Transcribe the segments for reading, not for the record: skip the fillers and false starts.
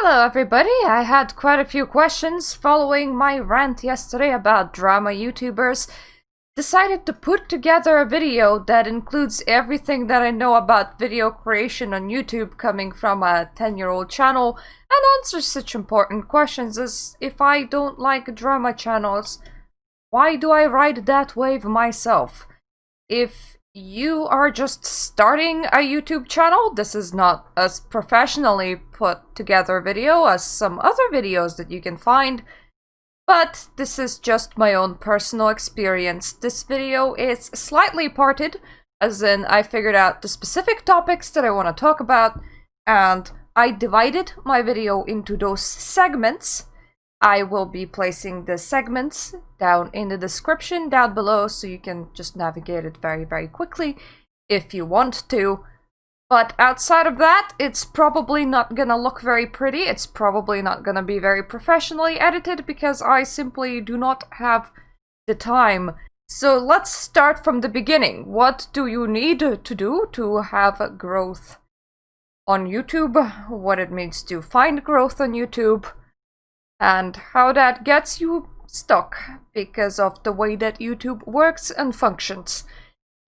Hello everybody, I had quite a few questions following my rant yesterday about drama YouTubers. Decided to put together a video that includes everything that I know about video creation on YouTube coming from a 10-year-old channel and answers such important questions as if I don't like drama channels, why do I ride that wave myself? If you are just starting a YouTube channel, this is not as professionally put together video as some other videos that you can find, but this is just my own personal experience. This video is slightly parted, as in I figured out the specific topics that I want to talk about, and I divided my video into those segments. I will be placing the segments down in the description down below so you can just navigate it very quickly if you want to. But outside of that, it's probably not gonna look very pretty. It's probably not gonna be very professionally edited because I simply do not have the time. So let's start from the beginning. What do you need to do to have growth on YouTube? What it means to find growth on YouTube? And how that gets you stuck because of the way that YouTube works and functions.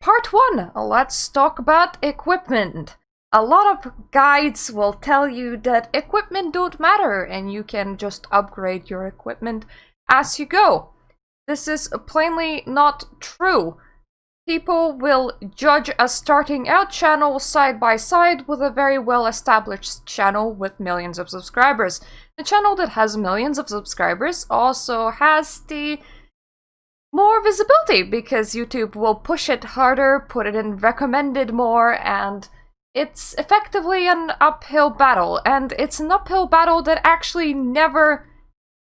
Part 1, let's talk about equipment. A lot of guides will tell you that equipment don't matter and you can just upgrade your equipment as you go. This is plainly not true. People will judge a starting out channel side by side with a very well established channel with millions of subscribers. The channel that has millions of subscribers also has the more visibility because YouTube will push it harder, put it in recommended more, and it's effectively an uphill battle. And it's an uphill battle that actually never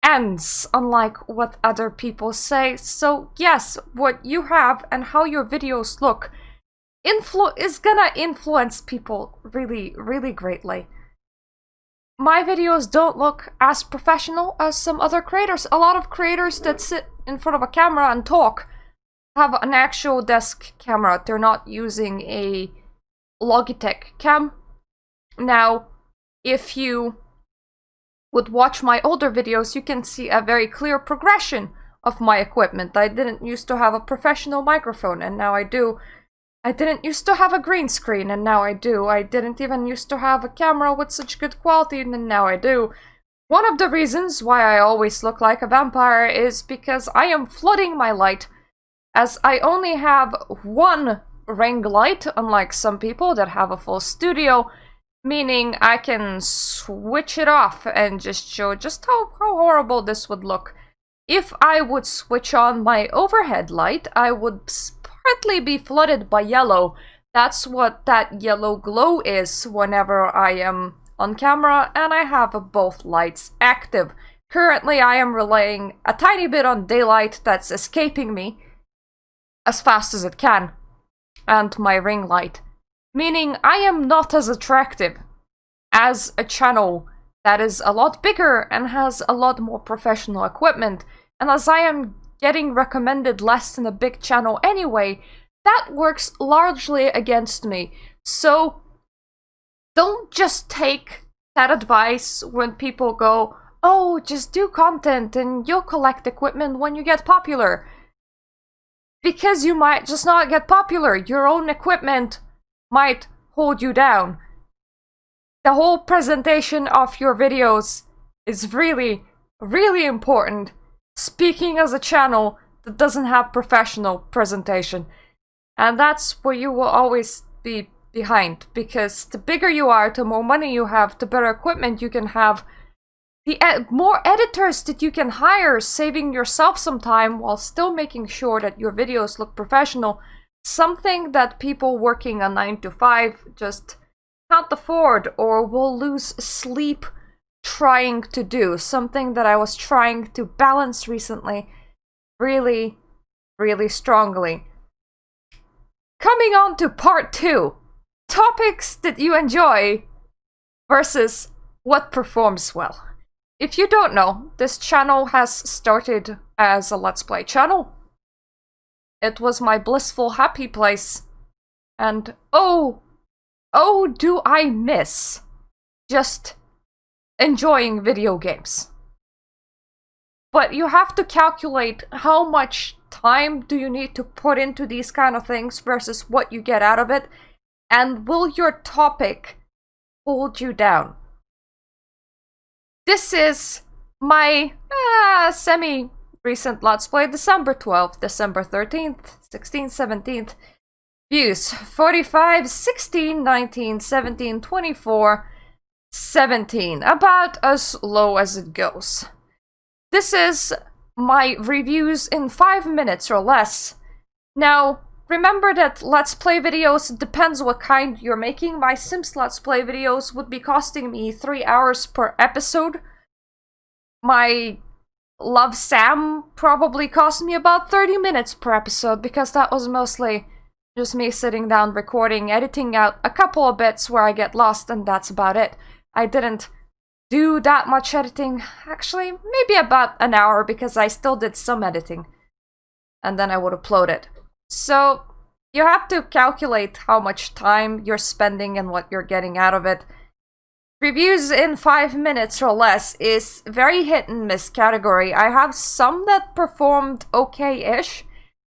ends, unlike what other people say. So yes, what you have and how your videos look is gonna influence people really greatly. My videos don't look as professional as some other creators. A lot of creators that sit in front of a camera and talk have an actual desk camera. They're not using a Logitech cam. Now, if you would watch my older videos, you can see a very clear progression of my equipment. I didn't used to have a professional microphone, and now I do. I didn't used to have a green screen, and now I do. I didn't even used to have a camera with such good quality, and now I do. One of the reasons why I always look like a vampire is because I am flooding my light, as I only have one ring light, unlike some people that have a full studio, meaning I can switch it off and just show just how horrible this would look. If I would switch on my overhead light, I would partly be flooded by yellow. That's what that yellow glow is whenever I am on camera, and I have both lights active. Currently, I am relying a tiny bit on daylight that's escaping me as fast as it can, and my ring light. Meaning I am not as attractive as a channel that is a lot bigger and has a lot more professional equipment. And as I am getting recommended less than a big channel anyway, that works largely against me. So don't just take that advice when people go, oh, just do content and you'll collect equipment when you get popular. Because you might just not get popular. Your own equipment might hold you down. The whole presentation of your videos is really important. Speaking as a channel that doesn't have professional presentation. And that's where you will always be behind, because the bigger you are, the more money you have, the better equipment you can have, the more editors that you can hire, saving yourself some time while still making sure that your videos look professional. Something that people working a 9 to 5 just can't afford or will lose sleep trying to do. Something that I was trying to balance recently really strongly. Coming on to part 2. Topics that you enjoy versus what performs well. If you don't know, this channel has started as a Let's Play channel. It was my blissful happy place. And oh do I miss just enjoying video games. But you have to calculate how much time do you need to put into these kind of things versus what you get out of it, and will your topic hold you down? This is my semi-recent Let's Play, December 12th, December 13th, 16th, 17th. Views 45, 16, 19, 17, 24, 17. About as low as it goes. This is my reviews in 5 minutes or less. Now, remember that Let's Play videos depends what kind you're making. My Sims Let's Play videos would be costing me 3 hours per episode. My Love Sam probably cost me about 30 minutes per episode, because that was mostly just me sitting down, recording, editing out a couple of bits where I get lost, and that's about it. I didn't do that much editing. Actually, maybe about an hour, because I still did some editing. And then I would upload it. So, you have to calculate how much time you're spending and what you're getting out of it. Reviews in 5 minutes or less is very hit and miss category. I have some that performed okay-ish.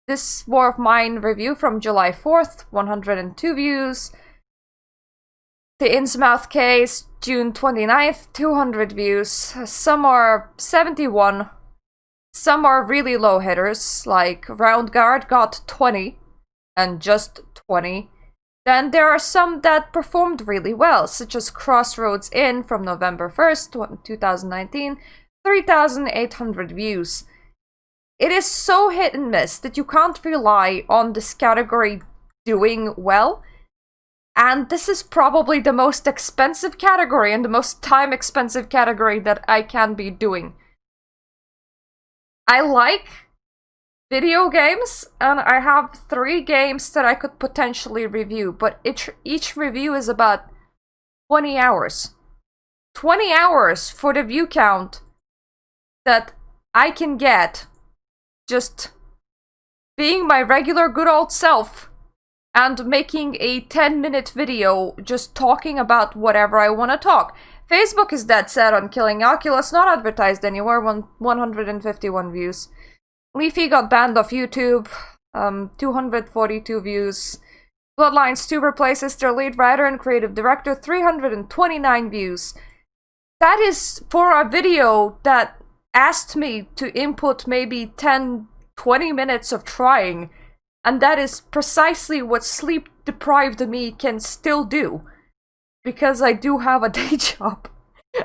This War of Mine review from July 4th, 102 views. The Innsmouth case, June 29th, 200 views. Some are 71. Some are really low hitters, like Round Guard got 20, and just 20. Then there are some that performed really well, such as Crossroads Inn from November 1st, 2019, 3,800 views. It is so hit and miss that you can't rely on this category doing well. And this is probably the most expensive category and the most time-expensive category that I can be doing. I like video games, and I have 3 games that I could potentially review, but each review is about 20 hours. 20 hours for the view count that I can get just being my regular good old self and making a 10-minute video just talking about whatever I want to talk. Facebook is dead set on killing Oculus, not advertised anywhere, 151 views. Leafy got banned off YouTube, 242 views. Bloodlines 2 replaces their lead writer and creative director, 329 views. That is for a video that asked me to input maybe 10-20 minutes of trying, and that is precisely what sleep-deprived me can still do, because I do have a day job,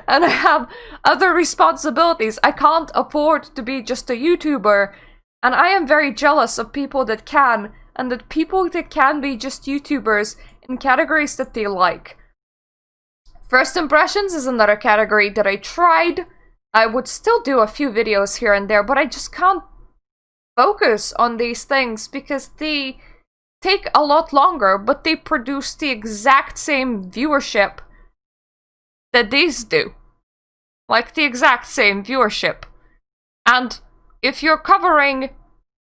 and I have other responsibilities. I can't afford to be just a YouTuber, and I am very jealous of people that can, and that people that can be just YouTubers in categories that they like. First impressions is another category that I tried. I would still do a few videos here and there, but I just can't focus on these things because they take a lot longer, but they produce the exact same viewership that these do. Like, the exact same viewership. And if you're covering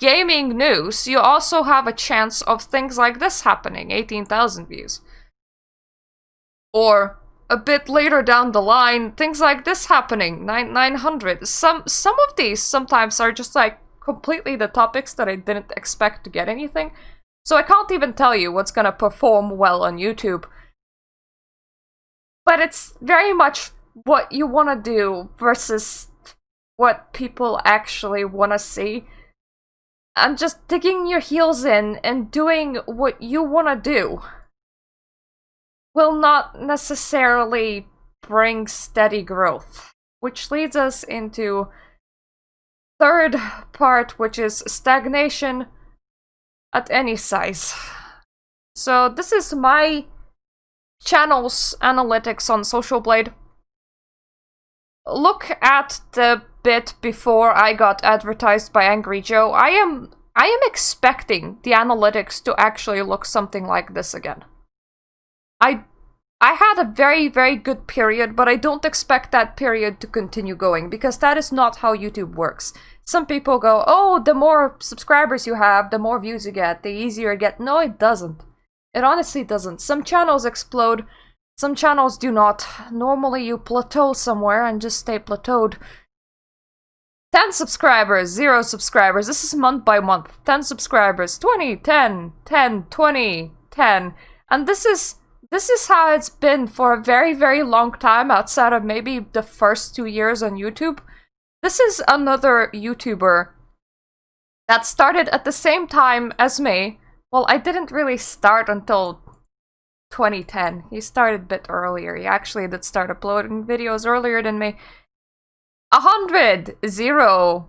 gaming news, you also have a chance of things like this happening, 18,000 views. Or a bit later down the line, things like this happening, 900. Some of these sometimes are just like completely the topics that I didn't expect to get anything. So I can't even tell you what's gonna perform well on YouTube. But it's very much what you want to do versus what people actually want to see. And just digging your heels in and doing what you want to do will not necessarily bring steady growth. Which leads us into third part, which is stagnation at any size. So this is my channel's analytics on Social Blade. Look at the bit before I got advertised by Angry Joe. I am expecting the analytics to actually look something like this again. I had a very, very good period, but I don't expect that period to continue going, because that is not how YouTube works. Some people go, oh, the more subscribers you have, the more views you get, the easier you get. No, it doesn't. It honestly doesn't. Some channels explode Some channels do not. Normally you plateau somewhere and just stay plateaued. 10 subscribers, 0 subscribers. This is month by month. 10 subscribers, 20, 10, 10, 20, 10. And this is how it's been for a very, very long time outside of maybe the first 2 years on YouTube. This is another YouTuber that started at the same time as me. Well, I didn't really start until 2010. He started a bit earlier. He actually did start uploading videos earlier than me. 100, 0.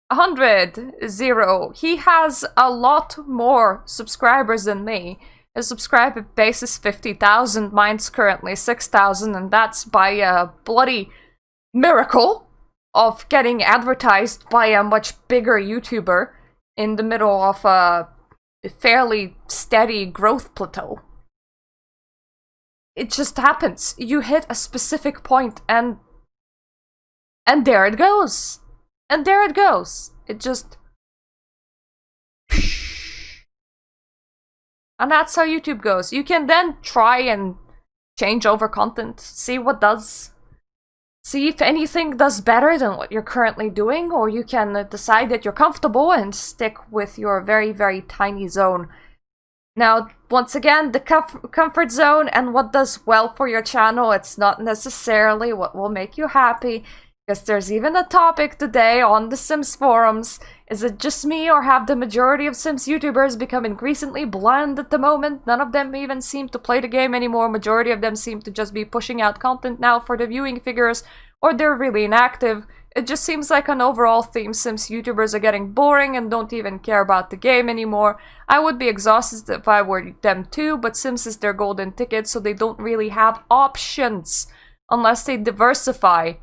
100, 0. He has a lot more subscribers than me. His subscriber base is 50,000. Mine's currently 6,000, and that's by a bloody miracle of getting advertised by a much bigger YouTuber in the middle of a fairly steady growth plateau. It just happens. You hit a specific point and there it goes. And there it goes. It just... And that's how YouTube goes. You can then try and change over content, see what does. See if anything does better than what you're currently doing, or you can decide that you're comfortable and stick with your very, very tiny zone. Now, once again, the comfort zone and what does well for your channel, it's not necessarily what will make you happy. Because there's even a topic today on the Sims forums. Is it just me, or have the majority of Sims YouTubers become increasingly bland at the moment? None of them even seem to play the game anymore. Majority of them seem to just be pushing out content now for the viewing figures, or they're really inactive. It just seems like an overall theme. Sims YouTubers are getting boring and don't even care about the game anymore. I would be exhausted if I were them too, but Sims is their golden ticket, so they don't really have options unless they diversify.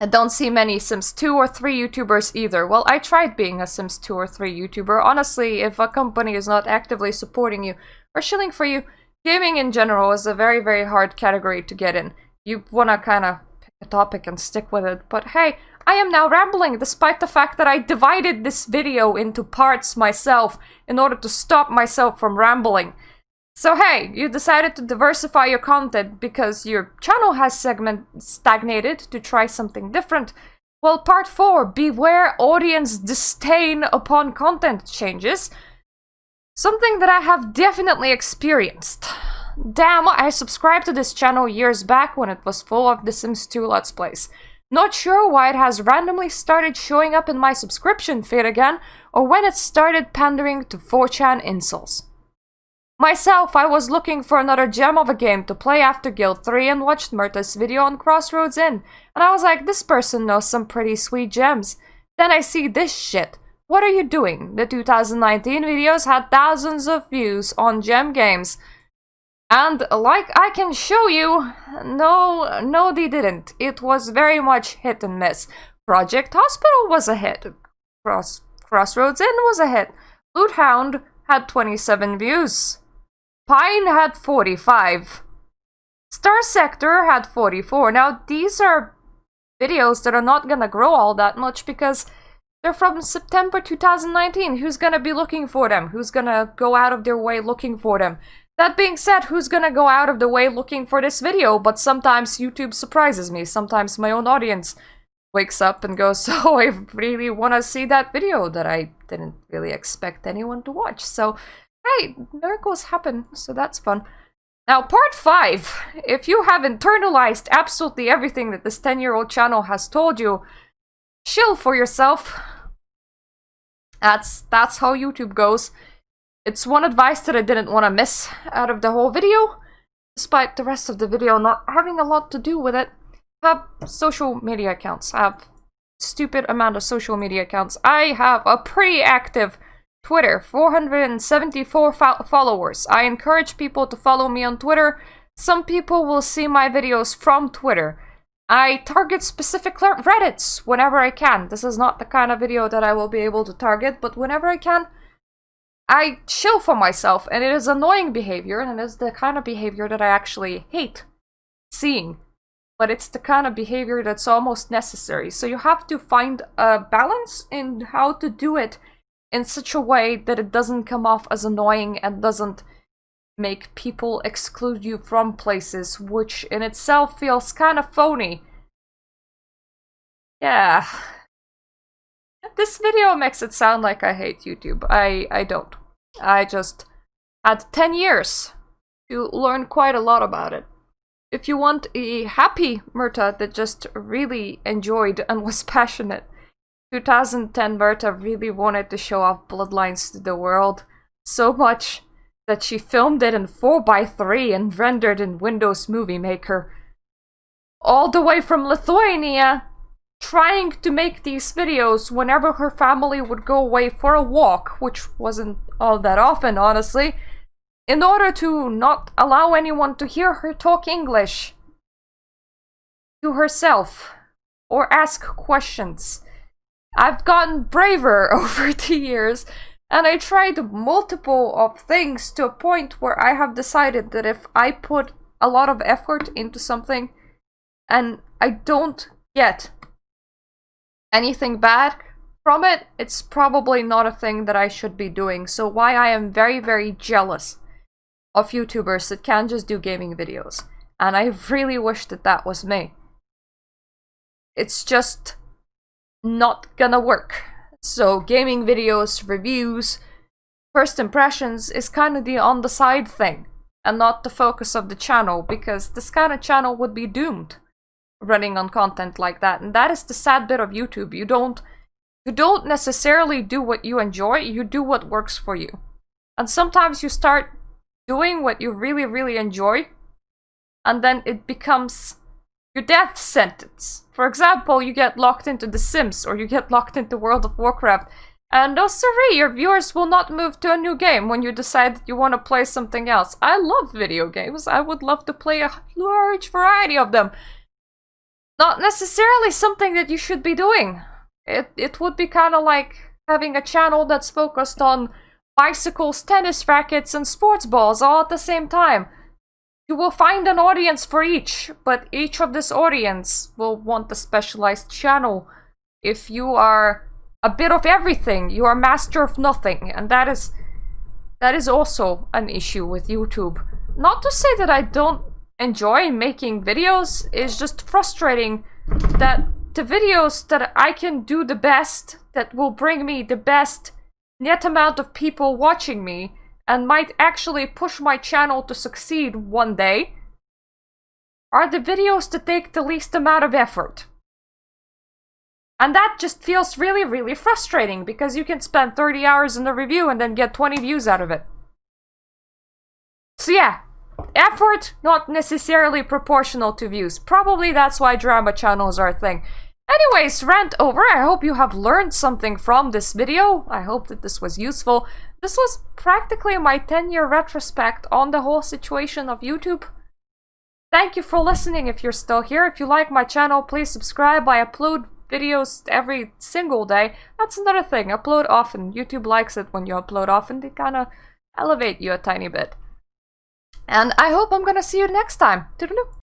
I don't see many Sims 2 or 3 YouTubers either. Well, I tried being a Sims 2 or 3 YouTuber. Honestly, if a company is not actively supporting you or shilling for you, gaming in general is a very, very hard category to get in. You wanna kinda pick a topic and stick with it. But hey, I am now rambling despite the fact that I divided this video into parts myself in order to stop myself from rambling. So hey, you decided to diversify your content because your channel has stagnated to try something different. Well, part 4, beware audience disdain upon content changes. Something that I have definitely experienced. Damn, I subscribed to this channel years back when it was full of The Sims 2 Let's Plays. Not sure why it has randomly started showing up in my subscription feed again, or when it started pandering to 4chan insults. Myself, I was looking for another gem of a game to play after Guild 3 and watched Murta's video on Crossroads Inn, and I was like, this person knows some pretty sweet gems. Then I see this shit. What are you doing? The 2019 videos had thousands of views on gem games. And like I can show you, no they didn't. It was very much hit and miss. Project Hospital was a hit. Crossroads Inn was a hit. Loot Hound had 27 views. Pine had 45. Star Sector had 44. Now, these are videos that are not gonna grow all that much because they're from September 2019. Who's gonna be looking for them? Who's gonna go out of their way looking for them? That being said, who's gonna go out of the way looking for this video? But sometimes YouTube surprises me. Sometimes my own audience wakes up and goes, oh, I really wanna see that video that I didn't really expect anyone to watch. So, hey, miracles happen, so that's fun. Now, part 5. If you have internalized absolutely everything that this 10-year-old channel has told you, chill for yourself. That's how YouTube goes. It's one advice that I didn't want to miss out of the whole video, despite the rest of the video not having a lot to do with it. Have social media accounts. Have stupid amount of social media accounts. I have a pretty active Twitter, 474 followers. I encourage people to follow me on Twitter. Some people will see my videos from Twitter. I target specific Reddits whenever I can. This is not the kind of video that I will be able to target, but whenever I can, I chill for myself, and it is annoying behavior, and it is the kind of behavior that I actually hate seeing. But it's the kind of behavior that's almost necessary. So you have to find a balance in how to do it in such a way that it doesn't come off as annoying and doesn't make people exclude you from places, which in itself feels kind of phony. Yeah. This video makes it sound like I hate YouTube. I don't. I just had 10 years to learn quite a lot about it. If you want a happy Myrta that just really enjoyed and was passionate, 2010 Myrta really wanted to show off bloodlines to the world so much that she filmed it in 4:3 and rendered in Windows Movie Maker. All the way from Lithuania, trying to make these videos whenever her family would go away for a walk, which wasn't all that often, honestly, in order to not allow anyone to hear her talk English to herself or ask questions. I've gotten braver over the years, and I tried multiple of things to a point where I have decided that if I put a lot of effort into something and I don't get anything bad from it, it's probably not a thing that I should be doing. So why I am very, very jealous of YouTubers that can just do gaming videos. And I really wish that that was me. It's just not gonna work. So gaming videos, reviews, first impressions is kind of the on the side thing and not the focus of the channel, because this kind of channel would be doomed running on content like that. And that is the sad bit of YouTube. You don't necessarily do what you enjoy, you do what works for you. And sometimes you start doing what you really, really enjoy, and then it becomes your death sentence. For example, you get locked into The Sims, or you get locked into World of Warcraft, and oh sorry, your viewers will not move to a new game when you decide that you want to play something else. I love video games. I would love to play a large variety of them. Not necessarily something that you should be doing. It would be kind of like having a channel that's focused on bicycles, tennis rackets, and sports balls all at the same time. You will find an audience for each, but each of this audience will want a specialized channel. If you are a bit of everything, you are master of nothing, and that is also an issue with YouTube. Not to say that I don't enjoy making videos, it's just frustrating that the videos that I can do the best, that will bring me the best net amount of people watching me, and might actually push my channel to succeed one day, are the videos that take the least amount of effort. And that just feels really, really frustrating, because you can spend 30 hours in a review and then get 20 views out of it. So yeah, effort not necessarily proportional to views. Probably that's why drama channels are a thing. Anyways, rant over. I hope you have learned something from this video. I hope that this was useful. This was practically my 10-year retrospect on the whole situation of YouTube. Thank you for listening if you're still here. If you like my channel, please subscribe. I upload videos every single day. That's another thing. Upload often. YouTube likes it when you upload often. They kind of elevate you a tiny bit. And I hope I'm gonna see you next time. Toodaloo.